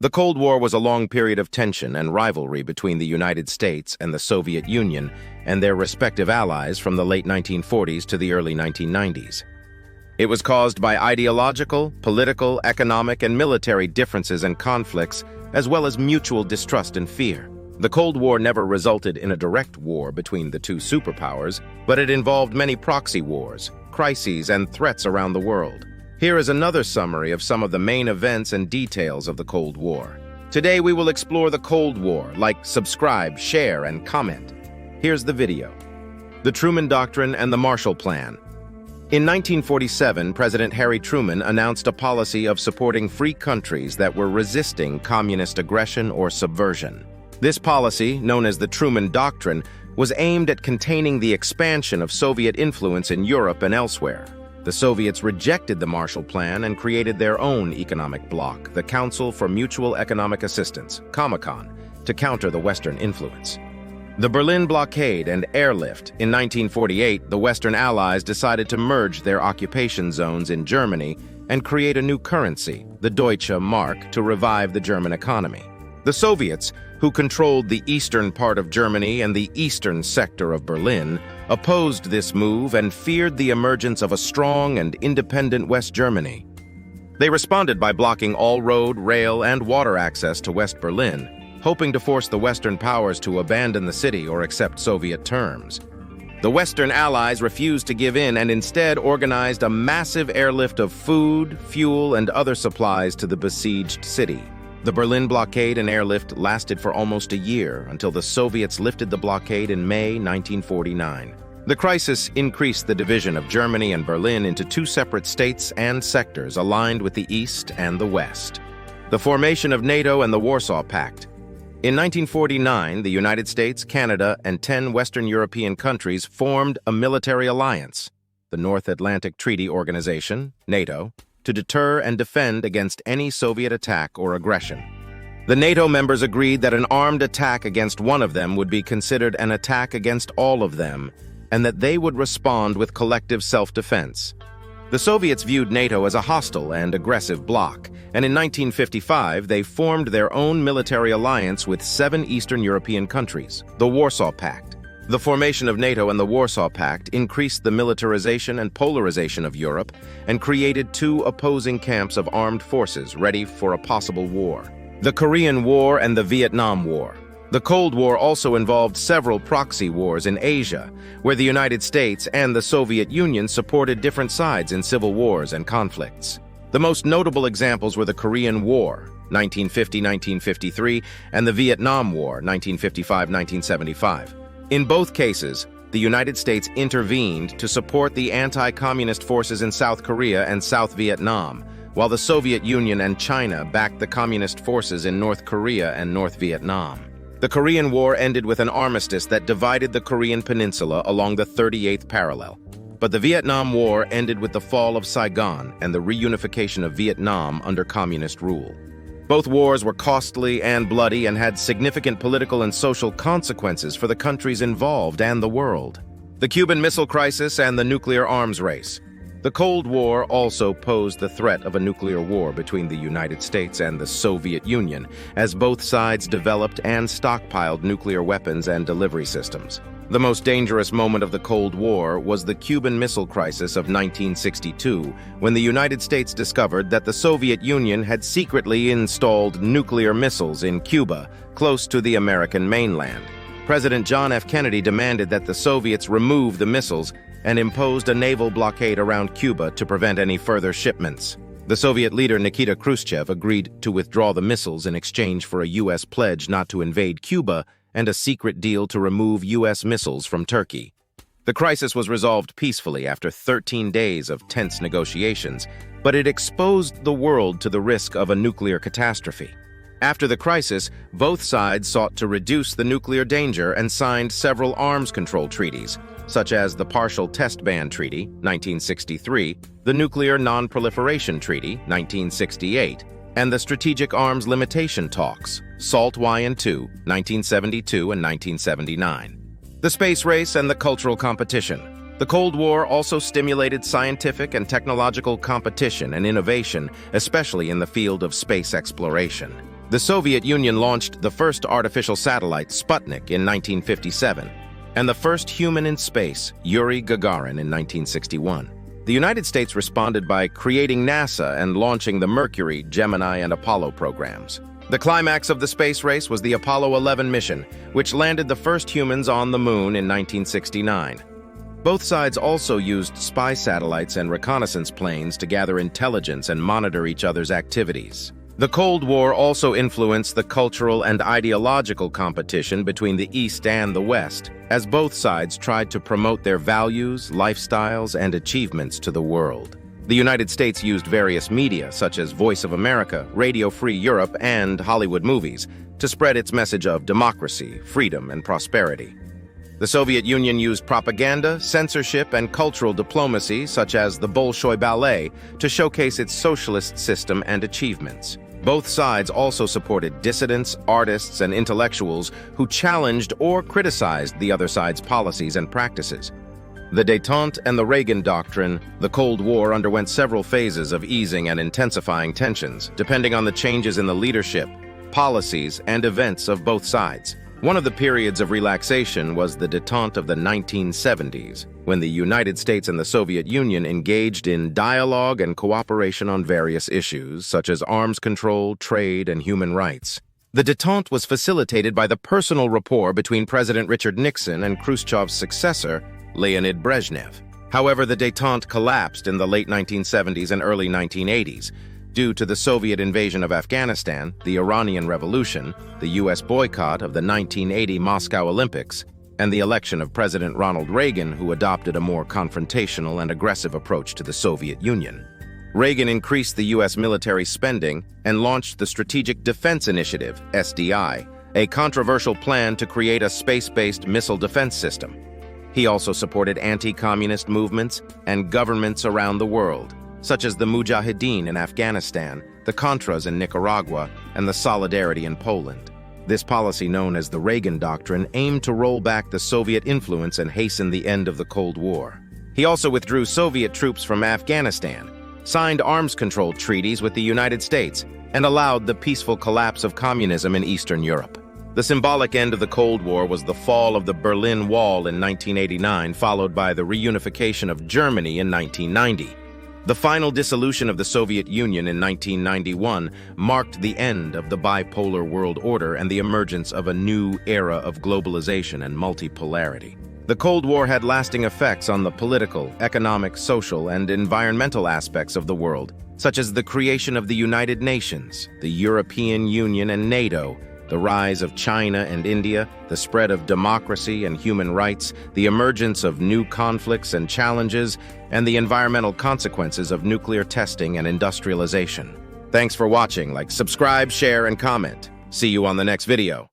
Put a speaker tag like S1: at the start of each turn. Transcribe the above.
S1: The Cold War was a long period of tension and rivalry between the United States and the Soviet Union and their respective allies from the late 1940s to the early 1990s. It was caused by ideological, political, economic, and military differences and conflicts, as well as mutual distrust and fear. The Cold War never resulted in a direct war between the two superpowers, but it involved many proxy wars, crises, and threats around the world. Here is another summary of some of the main events and details of the Cold War. Today we will explore the Cold War. Like, subscribe, share, and comment. Here's the video. The Truman Doctrine and the Marshall Plan. In 1947, President Harry Truman announced a policy of supporting free countries that were resisting communist aggression or subversion. This policy, known as the Truman Doctrine, was aimed at containing the expansion of Soviet influence in Europe and elsewhere. The Soviets rejected the Marshall Plan and created their own economic bloc, the Council for Mutual Economic Assistance, Comecon, to counter the Western influence. The Berlin blockade and airlift. In 1948, the Western Allies decided to merge their occupation zones in Germany and create a new currency, the Deutsche Mark, to revive the German economy. The Soviets, who controlled the eastern part of Germany and the eastern sector of Berlin, opposed this move and feared the emergence of a strong and independent West Germany. They responded by blocking all road, rail, and water access to West Berlin, hoping to force the Western powers to abandon the city or accept Soviet terms. The Western Allies refused to give in and instead organized a massive airlift of food, fuel, and other supplies to the besieged city. The Berlin blockade and airlift lasted for almost a year until the Soviets lifted the blockade in May 1949. The crisis increased the division of Germany and Berlin into two separate states and sectors aligned with the East and the West. The formation of NATO and the Warsaw Pact. In 1949, the United States, Canada, and 10 Western European countries formed a military alliance, the North Atlantic Treaty Organization, NATO, to deter and defend against any Soviet attack or aggression. The NATO members agreed that an armed attack against one of them would be considered an attack against all of them, and that they would respond with collective self-defense. The Soviets viewed NATO as a hostile and aggressive bloc, and in 1955 they formed their own military alliance with 7 Eastern European countries, the Warsaw Pact. The formation of NATO and the Warsaw Pact increased the militarization and polarization of Europe and created 2 opposing camps of armed forces ready for a possible war. The Korean War and the Vietnam War. The Cold War also involved several proxy wars in Asia, where the United States and the Soviet Union supported different sides in civil wars and conflicts. The most notable examples were the Korean War, 1950-1953, and the Vietnam War, 1955-1975. In both cases, the United States intervened to support the anti-communist forces in South Korea and South Vietnam, while the Soviet Union and China backed the communist forces in North Korea and North Vietnam. The Korean War ended with an armistice that divided the Korean peninsula along the 38th parallel. But the Vietnam War ended with the fall of Saigon and the reunification of Vietnam under communist rule. Both wars were costly and bloody and had significant political and social consequences for the countries involved and the world. The Cuban Missile Crisis and the nuclear arms race. The Cold War also posed the threat of a nuclear war between the United States and the Soviet Union, as both sides developed and stockpiled nuclear weapons and delivery systems. The most dangerous moment of the Cold War was the Cuban Missile Crisis of 1962, when the United States discovered that the Soviet Union had secretly installed nuclear missiles in Cuba, close to the American mainland. President John F. Kennedy demanded that the Soviets remove the missiles and imposed a naval blockade around Cuba to prevent any further shipments. The Soviet leader Nikita Khrushchev agreed to withdraw the missiles in exchange for a U.S. pledge not to invade Cuba and a secret deal to remove U.S. missiles from Turkey. The crisis was resolved peacefully after 13 days of tense negotiations, but it exposed the world to the risk of a nuclear catastrophe. After the crisis, both sides sought to reduce the nuclear danger and signed several arms control treaties, such as the Partial Test Ban Treaty, 1963, the Nuclear Non-Proliferation Treaty, 1968, and the Strategic Arms Limitation Talks, SALT I and II, 1972 and 1979. The space race and the cultural competition. The Cold War also stimulated scientific and technological competition and innovation, especially in the field of space exploration. The Soviet Union launched the first artificial satellite, Sputnik, in 1957, and the first human in space, Yuri Gagarin, in 1961. The United States responded by creating NASA and launching the Mercury, Gemini, and Apollo programs. The climax of the space race was the Apollo 11 mission, which landed the first humans on the moon in 1969. Both sides also used spy satellites and reconnaissance planes to gather intelligence and monitor each other's activities. The Cold War also influenced the cultural and ideological competition between the East and the West, as both sides tried to promote their values, lifestyles, and achievements to the world. The United States used various media, such as Voice of America, Radio Free Europe, and Hollywood movies, to spread its message of democracy, freedom, and prosperity. The Soviet Union used propaganda, censorship, and cultural diplomacy, such as the Bolshoi Ballet, to showcase its socialist system and achievements. Both sides also supported dissidents, artists, and intellectuals who challenged or criticized the other side's policies and practices. The Détente and the Reagan Doctrine, the Cold War underwent several phases of easing and intensifying tensions, depending on the changes in the leadership, policies, and events of both sides. One of the periods of relaxation was the détente of the 1970s, when the United States and the Soviet Union engaged in dialogue and cooperation on various issues, such as arms control, trade, and human rights. The détente was facilitated by the personal rapport between President Richard Nixon and Khrushchev's successor, Leonid Brezhnev. However, the détente collapsed in the late 1970s and early 1980s, due to the Soviet invasion of Afghanistan, the Iranian Revolution, the U.S. boycott of the 1980 Moscow Olympics, and the election of President Ronald Reagan, who adopted a more confrontational and aggressive approach to the Soviet Union. Reagan increased the U.S. military spending and launched the Strategic Defense Initiative, SDI, a controversial plan to create a space-based missile defense system. He also supported anti-communist movements and governments around the world, such as the Mujahideen in Afghanistan, the Contras in Nicaragua, and the Solidarity in Poland. This policy, known as the Reagan Doctrine, aimed to roll back the Soviet influence and hasten the end of the Cold War. He also withdrew Soviet troops from Afghanistan, signed arms control treaties with the United States, and allowed the peaceful collapse of communism in Eastern Europe. The symbolic end of the Cold War was the fall of the Berlin Wall in 1989, followed by the reunification of Germany in 1990. The final dissolution of the Soviet Union in 1991 marked the end of the bipolar world order and the emergence of a new era of globalization and multipolarity. The Cold War had lasting effects on the political, economic, social, and environmental aspects of the world, such as the creation of the United Nations, the European Union, and NATO, the rise of China and India, the spread of democracy and human rights, the emergence of new conflicts and challenges, and the environmental consequences of nuclear testing and industrialization. Thanks for watching. Like, subscribe, share, and comment. See you on the next video.